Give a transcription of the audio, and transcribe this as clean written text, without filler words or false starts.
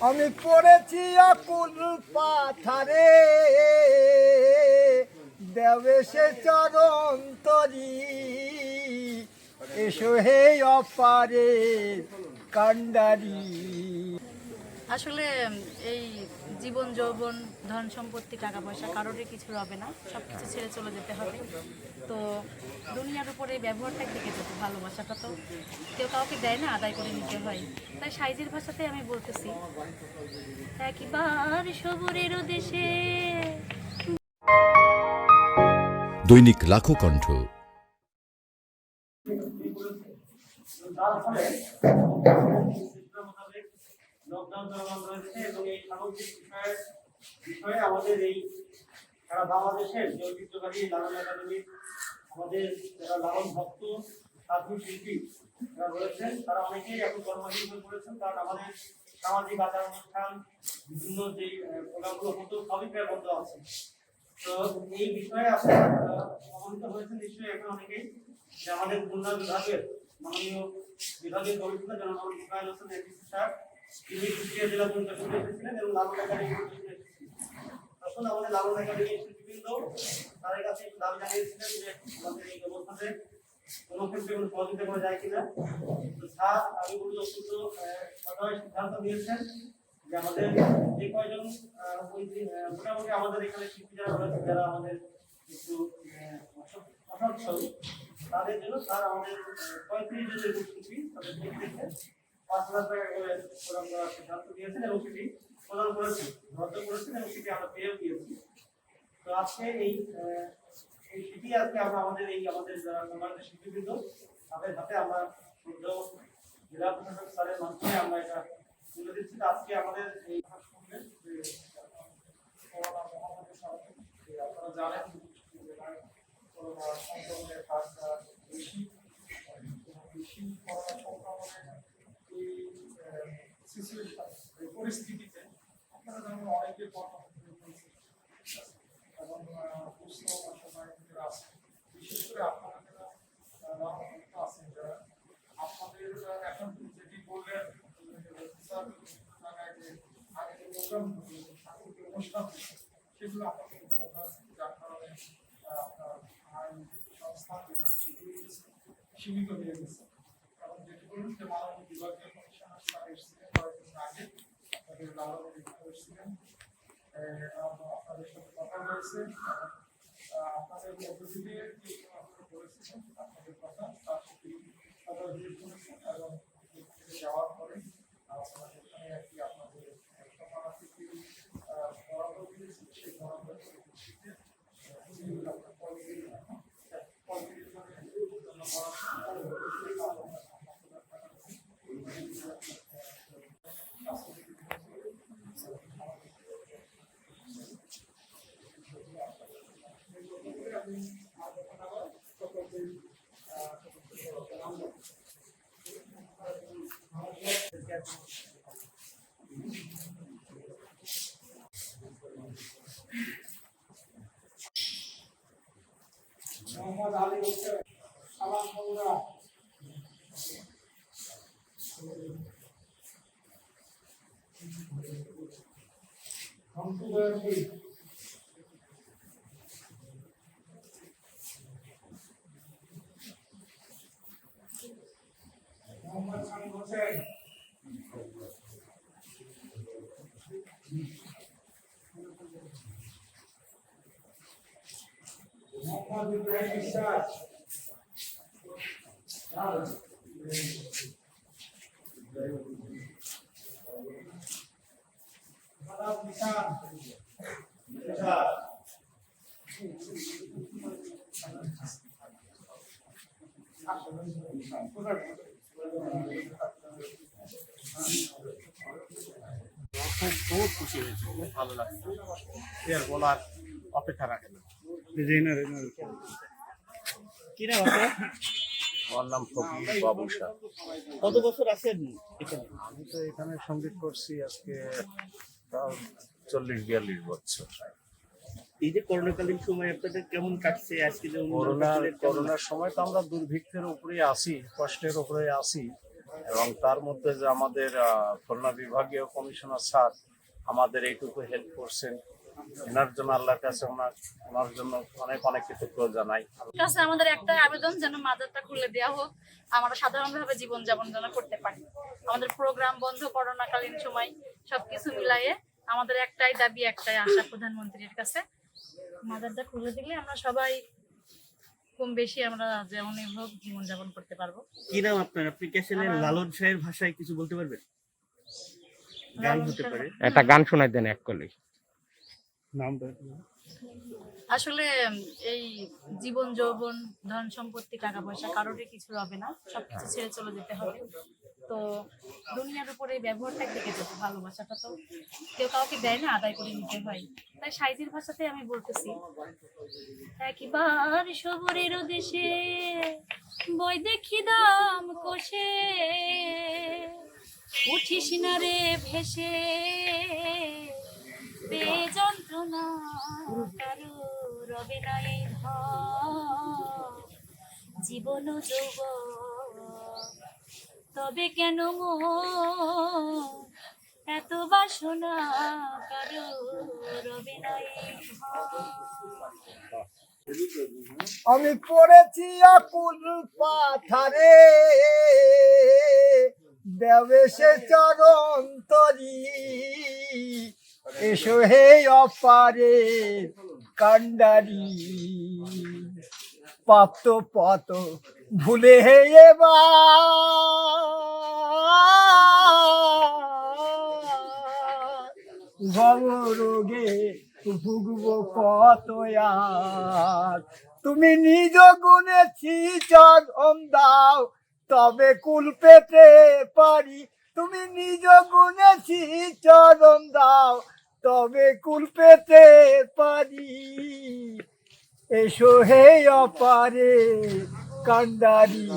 আমি পড়েছি আকুল পাথারে, দেবে সে চরণ তরি, এসো হে অপারে কান্ডারি। আসলে এই জীবন যৌবন ধন সম্পত্তি টাকা পয়সা কারোরই কিছু হবে না, সব কিছু ছেড়ে চলে যেতে হবে। তো দুনিয়ার উপরে ব্যবহারটা থেকে যেত, ভালোবাসাটা তো কেউ কাউকে দেয় না, আদায় করে নিতে হয়। তাই সাইজের ভাষাতে আমি বলতেছি, একবার সবুরের দেশে। দৈনিক লাখো কণ্ঠ। লকডাউন চলমান রয়েছে এবং এই সামগ্রিক বিষয়ে আমাদের এই সারা বাংলাদেশের যে ঐতিহ্যবাহী লালন একাডেমি, আমাদের যারা লালন ভক্ত সাধু শিল্পী যারা রয়েছেন তারা অনেকেই এখন কর্মহীন হয়ে পড়েছেন, কারণ আমাদের সামাজিক আচার অনুষ্ঠান বিভিন্ন যে প্রোগ্রামগুলো হতো সবই প্রায় বন্ধ আছে। তো এই বিষয়ে আপনারা অবহিত হয়েছেন নিশ্চয়ই এখন অনেকেই, যে আমাদের খুলনা বিভাগের মাননীয় বিভাগীয় কমিশনার জনাব ইসমাইল হোসেন এডিসি স্যার, তিনি কুষ্টিয়া জেলা পরিষদ এসেছিলেন এবং লালন একাডেমি তখন আমাদের লালন একাডেমি শিল্পীবৃন্দ তাদের কাছে দাবি জানিয়েছিলেন যে আমাদের এই ব্যবস্থাতে কোনো ক্ষেত্রে কোনো সহযোগিতা করা যায় কিনা। তো স্যার আমি বলতে অত্যন্ত সদয় সিদ্ধান্ত নিয়েছেন যে আমাদের যে কয়জন মোটামুটি আমাদের এখানে শিল্পী যারা রয়েছে, যারা আমাদের একটু অসচ্ছল, তাদের জন্য স্যার আমাদের 35 জনের শিল্পী তাদের দেখে 5,000 টাকা করে প্রদান করার সিদ্ধান্ত নিয়েছেন এবং সেটি প্রদান করেছেন, রদ্দ করেছেন এবং সেটি আমরা পেয়েও দিয়েছি। তো আজকে এই সেটি আজকে আমরা আমাদের যারা সম্মানিত শিল্পীবৃন্দ তাদের হাতে আমরা জেলা প্রশাসক স্যারের মাধ্যমে আমরা এটা তুলে দিচ্ছি। আজকে আমাদের এই আপনারা জানেন করোনা সংক্রমণের হারটা বেশি করোনা সংক্রমণের এই সিচুয়েশন, এই পরিস্থিতিতে আপনারা যেমন অনেকে এবং সুস্থ সময় আছে, বিশেষ করে আপনারা যারা আছেন, যারা আপনাদের এখন যেটি বললেন আগে যে প্রোগ্রাম সাংস্কৃতিক অনুষ্ঠান সেগুলো আপনাদের যার কারণে আপনার আইন সংস্থান সীমিত হয়ে গেছে। কারণ যেটি বলুন যে মাননীয় বিভাগীয় কমিশনার স্যার এসেছিলেন কয়েকদিন আগে, তাদের লালনের এসেছিলেন, আপনাদের সাথে কথা হয়েছে, আপনাদের পদ্ধতিতে বলেছিলেন আপনাদের কথা, তার সাথে এবং যাওয়ার পরে সেখানে আর কি আপনাদের বরাবর দিয়েছি, সেই বরাবর মোহাম্মদ আলী হোসেন সালাম বগুড়া, ধনসু দয়ালী, মোহাম্মদ শামীম হোসেন, মোহাম্মদ ইব্রাহিম বিশ্বাস, মাদাব নিশান, খুব খুশি হয়েছে, খুব ভালো লাগছে, এর বলার অপেক্ষা রাখে না। কি নাম আপনার? আমার নাম ফকির বাবু শাহ। কত বছর আছেন এখানে? আমি তো এখানে সঙ্গীত করছি আজকে তাও 40-42 বছর। এই যে করোনাকালীন সময় আপনাদের কেমন কাটছে? আজকে যে করোনার সময় তো আমরা দুর্ভিক্ষের উপরে আসি, কষ্টের উপরে আসি, এবং তার মধ্যে যে আমাদের খুলনা বিভাগীয় কমিশনার স্যার আমাদের এইটুকু হেল্প করছেন, এনার জন্য আল্লাহর কাছে ওনার জন্য অনেক অনেক কৃতজ্ঞ জানাই। কাছে আমাদের একটা আবেদন যেন মাজারটা খুলে দেওয়া হোক, আমরা সাধারণভাবে জীবনযাপন যেন করতে পারি। আমাদের প্রোগ্রাম বন্ধ, করোনাকালীন সময় সবকিছু মিলাইয়ে আমাদের একটাই দাবি, একটাই আশা প্রধানমন্ত্রীর কাছে, মাজারটা খুলে দিলে আমরা সবাই কম বেশি আমরা যেমনই হোক জীবনযাপন করতে পারবো। কি নাম আপনার? আপনি কি আসলে লালন শাহের ভাষায় কিছু বলতে পারবেন? গান হতে পারে, একটা গান শোনাই দেন এক কলি। নামটা আসলে এই জীবন যৌবন ধন সম্পত্তি টাকা পয়সা কারোরই কিছু হবে না, সবকিছু ছেড়ে চলে যেতে হবে। তো দুনিয়ার উপরে ব্যবহারটা থেকে যেতে, ভালোবাসাটা তো কেউ কাউকে দেয় না, আদায় করে নিতে হয়। তাই সাইজির ভাষাতে আমি বলতেছি, একবার সবরের দেশে বই দেখি দাম কষে, উঠিস না রে ভেসে, পেয়ে যন্ত্রণা কারো রবে না এই ভয়, জীবন যৌবন তবে কেন মন এত বাসনা কারো রবে না এই ভয়। আমি পড়েছি আকুল পাথারে, দেবে সে চরণ তরি, এসো হে অপারে কান্ডারি, প্রাপ্ত পত ভুলে হে এবার রোগে ভুগব কত আর, তুমি নিজ গুণেছি চরণ দাও তবে কুল পেতে পারি, তুমি নিজ গুণেছি চরণ দাও তবে কুল পেতে পারি, এসো হে অপারে কান্ডারি।